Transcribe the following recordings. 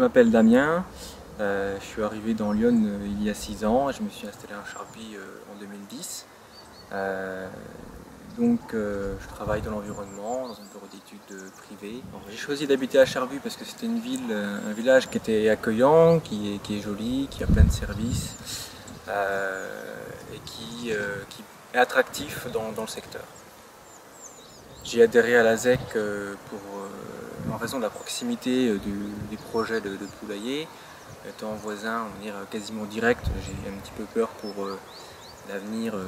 m'appelle Damien, je suis arrivé dans Lyon il y a 6 ans et je me suis installé à Charby en 2010. Je travaille dans l'environnement, dans un bureau d'études privé. J'ai choisi d'habiter à Charby parce que c'était une ville, un village qui était accueillant, qui est joli, qui a plein de services et qui est attractif dans le secteur. J'ai adhéré à la ZEC en raison de la proximité du projet de poulailler. Étant voisin, on va dire quasiment direct, j'ai un petit peu peur pour l'avenir, au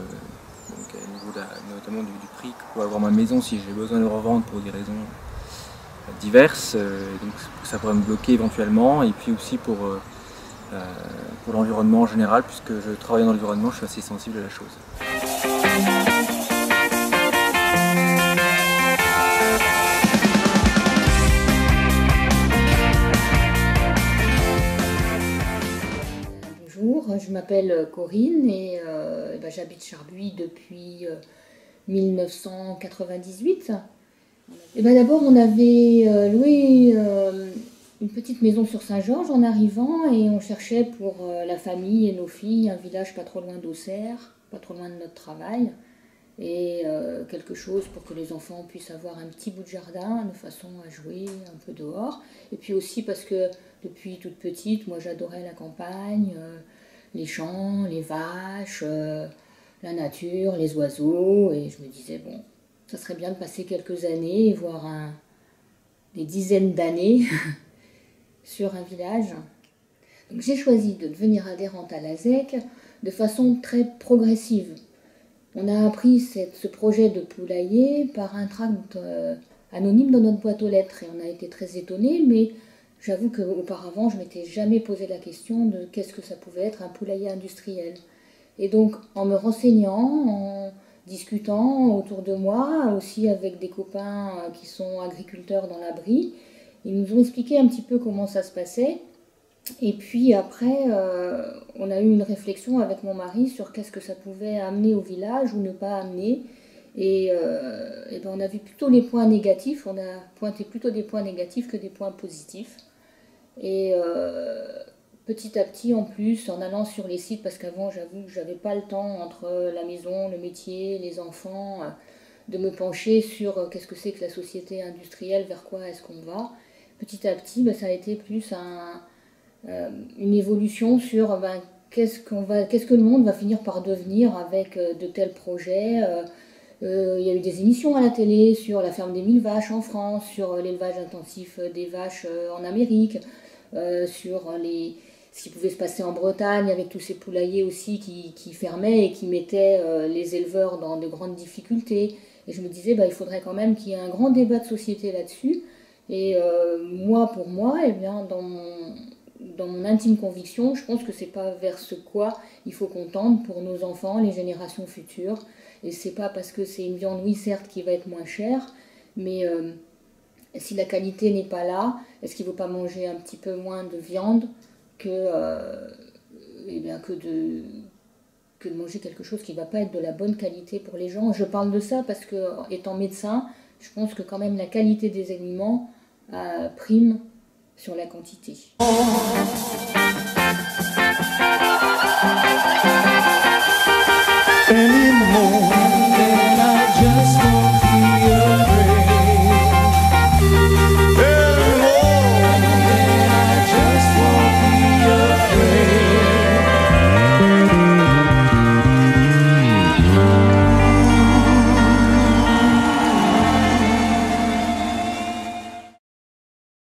niveau notamment du prix que peut avoir ma maison si j'ai besoin de revendre pour des raisons diverses. Donc ça pourrait me bloquer éventuellement, et puis aussi pour l'environnement en général, puisque je travaille dans l'environnement, je suis assez sensible à la chose. Bonjour, je m'appelle Corinne et j'habite Charby depuis 1998. D'abord, on avait loué une petite maison sur Saint-Georges en arrivant, et on cherchait pour la famille et nos filles un village pas trop loin d'Auxerre, pas trop loin de notre travail, et quelque chose pour que les enfants puissent avoir un petit bout de jardin de façon à jouer un peu dehors. Et puis aussi parce que depuis toute petite, moi j'adorais la campagne, les champs, les vaches, la nature, les oiseaux, et je me disais bon, ça serait bien de passer quelques années, voire des dizaines d'années sur un village. Donc j'ai choisi de devenir adhérente à la ZEC de façon très progressive. On a appris ce projet de poulailler par un tract anonyme dans notre boîte aux lettres, et on a été très étonnés, mais j'avoue qu'auparavant je ne m'étais jamais posé la question de qu'est-ce que ça pouvait être un poulailler industriel. Et donc en me renseignant, en discutant autour de moi, aussi avec des copains qui sont agriculteurs dans la Brie, ils nous ont expliqué un petit peu comment ça se passait. Et puis après, on a eu une réflexion avec mon mari sur qu'est-ce que ça pouvait amener au village ou ne pas amener. Et on a vu plutôt les points négatifs, on a pointé plutôt des points négatifs que des points positifs. Et petit à petit, en plus, en allant sur les sites, parce qu'avant, j'avoue que je n'avais pas le temps entre la maison, le métier, les enfants, de me pencher sur qu'est-ce que c'est que la société industrielle, vers quoi est-ce qu'on va. Petit à petit, ça a été plus une évolution sur qu'est-ce que le monde va finir par devenir avec de tels projets. Il y a eu des émissions à la télé sur la ferme des 1000 vaches en France, sur l'élevage intensif des vaches en Amérique, sur ce qui pouvait se passer en Bretagne avec tous ces poulaillers aussi qui fermaient et qui mettaient les éleveurs dans de grandes difficultés. Et je me disais, il faudrait quand même qu'il y ait un grand débat de société là-dessus. Et pour moi, dans mon intime conviction, je pense que c'est pas vers ce quoi il faut qu'on tende pour nos enfants, les générations futures. Et c'est pas parce que c'est une viande, oui certes, qui va être moins chère, mais si la qualité n'est pas là, est-ce qu'il ne faut pas manger un petit peu moins de viande que de manger quelque chose qui ne va pas être de la bonne qualité pour les gens? Je parle de ça parce que, étant médecin, je pense que quand même la qualité des aliments prime sur la quantité.